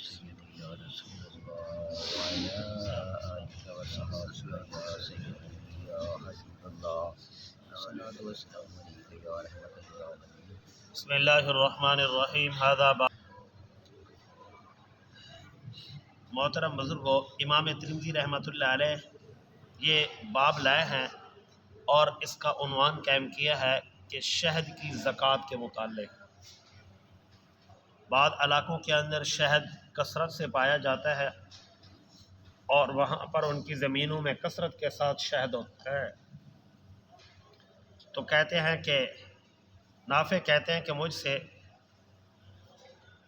سيدي يا رسول الله وعلى آلك وصحبه يا سيدي يا حبيب الله الصلاة والسلام عليك يا رحمة للعالمين. بسم اللہ الرحمن الرحیم. هذا محترم بزرگوں، امام ترمذی رحمۃ اللہ علیہ یہ باب لائے ہیں اور اس کا عنوان قائم کیا ہے کہ شہد کی زکوٰۃ کے متعلق. بعض علاقوں کے اندر شہد کثرت سے پایا جاتا ہے اور وہاں پر ان کی زمینوں میں کثرت کے ساتھ شہد ہوتا ہے. تو کہتے ہیں کہ نافع کہتے ہیں کہ مجھ سے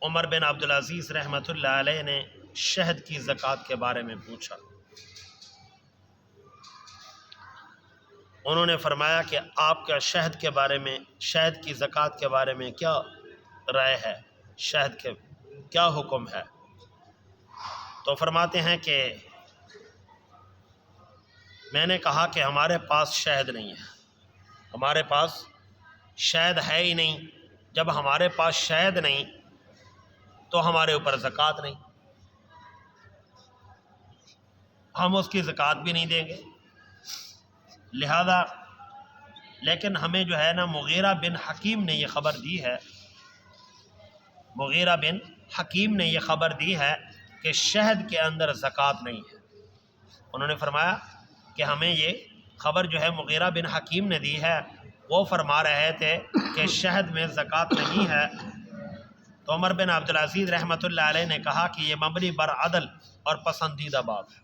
عمر بن عبدالعزیز رحمۃ اللہ علیہ نے شہد کی زکوٰۃ کے بارے میں پوچھا. انہوں نے فرمایا کہ آپ کا شہد کے بارے میں، شہد کی زکوٰۃ کے بارے میں کیا رائے ہے، شہد کے کیا حکم ہے؟ تو فرماتے ہیں کہ میں نے کہا کہ ہمارے پاس شہد نہیں ہے، ہمارے پاس شہد ہے ہی نہیں. جب ہمارے پاس شہد نہیں تو ہمارے اوپر زکوٰۃ نہیں، ہم اس کی زکوٰۃ بھی نہیں دیں گے. لہذا لیکن ہمیں جو ہے نا مغیرہ بن حکیم نے یہ خبر دی ہے، مغیرہ بن حکیم نے یہ خبر دی ہے کہ شہد کے اندر زکوٰۃ نہیں ہے. انہوں نے فرمایا کہ ہمیں یہ خبر جو ہے مغیرہ بن حکیم نے دی ہے، وہ فرما رہے تھے کہ شہد میں زکوٰۃ نہیں ہے. تو عمر بن عبدالعزیز رحمۃ اللہ علیہ نے کہا کہ یہ مبنی بر عدل اور پسندیدہ بات ہے.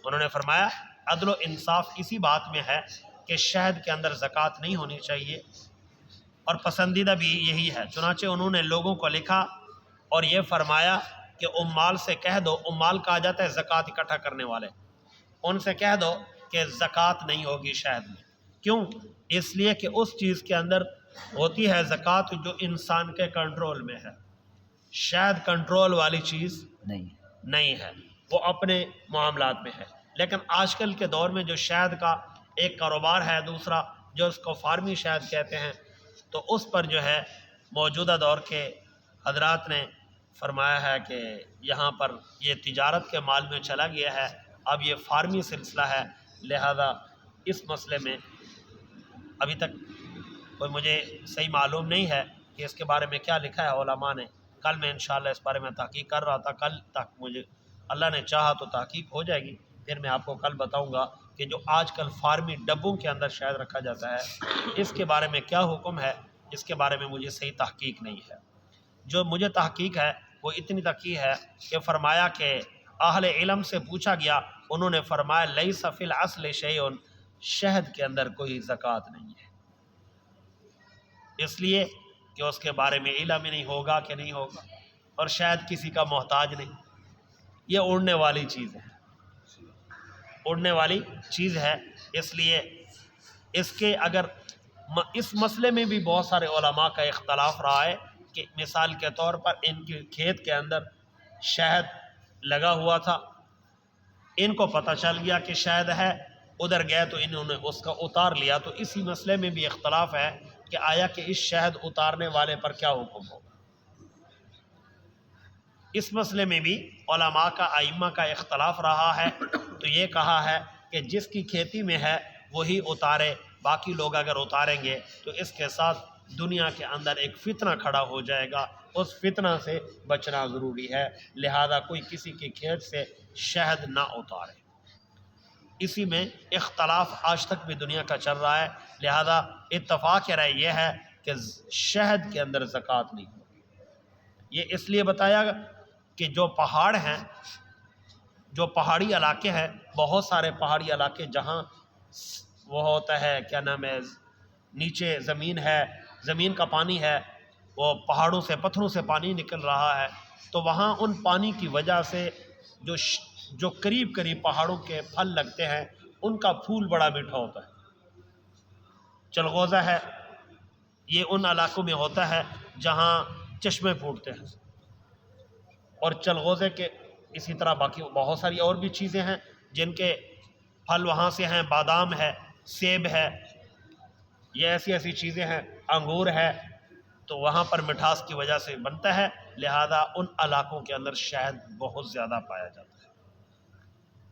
انہوں نے فرمایا عدل و انصاف اسی بات میں ہے کہ شہد کے اندر زکوٰۃ نہیں ہونی چاہیے، اور پسندیدہ بھی یہی ہے. چنانچہ انہوں نے لوگوں کو لکھا اور یہ فرمایا کہ عمال سے کہہ دو، عمال کہا جاتا ہے زکوٰۃ اکٹھا کرنے والے، ان سے کہہ دو کہ زکوٰۃ نہیں ہوگی شہد میں. کیوں؟ اس لیے کہ اس چیز کے اندر ہوتی ہے زکوٰۃ جو انسان کے کنٹرول میں ہے. شہد کنٹرول والی چیز نہیں ہے، وہ اپنے معاملات میں ہے. لیکن آج کل کے دور میں جو شہد کا ایک کاروبار ہے، دوسرا جو اس کو فارمی شہد کہتے ہیں، تو اس پر جو ہے موجودہ دور کے حضرات نے فرمایا ہے کہ یہاں پر یہ تجارت کے مال میں چلا گیا ہے، اب یہ فارمی سلسلہ ہے. لہذا اس مسئلے میں ابھی تک کوئی مجھے صحیح معلوم نہیں ہے کہ اس کے بارے میں کیا لکھا ہے علماء نے. کل میں انشاءاللہ اس بارے میں تحقیق کر رہا تھا، کل تک مجھے اللہ نے چاہا تو تحقیق ہو جائے گی، پھر میں آپ کو کل بتاؤں گا کہ جو آج کل فارمی ڈبوں کے اندر شہد رکھا جاتا ہے اس کے بارے میں کیا حکم ہے. اس کے بارے میں مجھے صحیح تحقیق نہیں ہے. جو مجھے تحقیق ہے وہ اتنی تکی ہے کہ فرمایا کہ اہل علم سے پوچھا گیا، انہوں نے فرمایا لیس فی الاصل شیء، شہد کے اندر کوئی زکوٰۃ نہیں ہے، اس لیے کہ اس کے بارے میں علم ہی نہیں ہوگا کہ نہیں ہوگا، اور شاید کسی کا محتاج نہیں. یہ اڑنے والی چیز ہے، اڑنے والی چیز ہے. اس لیے اس کے اگر اس مسئلے میں بھی بہت سارے علماء کا اختلاف رہا ہے کہ مثال کے طور پر ان کے کھیت کے اندر شہد لگا ہوا تھا، ان کو پتہ چل گیا کہ شہد ہے، ادھر گئے تو انہوں نے اس کا اتار لیا. تو اسی مسئلے میں بھی اختلاف ہے کہ آیا کہ اس شہد اتارنے والے پر کیا حکم ہوگا. اس مسئلے میں بھی علماء کا، ائمہ کا اختلاف رہا ہے. تو یہ کہا ہے کہ جس کی کھیتی میں ہے وہی اتارے، باقی لوگ اگر اتاریں گے تو اس کے ساتھ دنیا کے اندر ایک فتنہ کھڑا ہو جائے گا، اس فتنہ سے بچنا ضروری ہے. لہذا کوئی کسی کے کھیت سے شہد نہ اتارے. اسی میں اختلاف آج تک بھی دنیا کا چل رہا ہے. لہذا اتفاق رائے یہ ہے کہ شہد کے اندر زکوٰۃ نہیں ہوگی. یہ اس لیے بتایا کہ جو پہاڑ ہیں، جو پہاڑی علاقے ہیں، بہت سارے پہاڑی علاقے جہاں وہ ہوتا ہے کیا نام ہے، نیچے زمین ہے، زمین کا پانی ہے، وہ پہاڑوں سے، پتھروں سے پانی نکل رہا ہے، تو وہاں ان پانی کی وجہ سے جو قریب قریب پہاڑوں کے پھل لگتے ہیں ان کا پھول بڑا میٹھا ہوتا ہے. چلغوزہ ہے، یہ ان علاقوں میں ہوتا ہے جہاں چشمے پھوٹتے ہیں. اور چلغوزے کے اسی طرح باقی بہت ساری اور بھی چیزیں ہیں جن کے پھل وہاں سے ہیں. بادام ہے، سیب ہے، یہ ایسی ایسی چیزیں ہیں، انگور ہے، تو وہاں پر مٹھاس کی وجہ سے بنتا ہے. لہذا ان علاقوں کے اندر شہد بہت زیادہ پایا جاتا ہے۔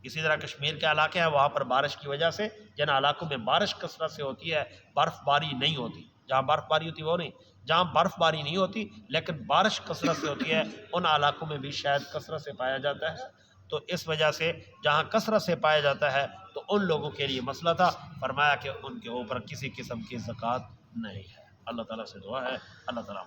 اسی طرح کشمیر کے علاقے ہیں، وہاں پر بارش کی وجہ سے جن علاقوں میں بارش کثرت سے ہوتی ہے برف باری نہیں ہوتی، جہاں برف باری ہوتی وہ نہیں، جہاں برف باری نہیں ہوتی لیکن بارش کثرت سے ہوتی ہے ان علاقوں میں بھی شہد کثرت سے پایا جاتا ہے۔ تو اس وجہ سے جہاں کثرت سے پایا جاتا ہے تو ان لوگوں کے لیے مسئلہ تھا، فرمایا کہ ان کے اوپر کسی قسم کی زکوٰۃ نہیں ہے۔ اللہ تعالیٰ سے دعا ہے اللہ تعالیٰ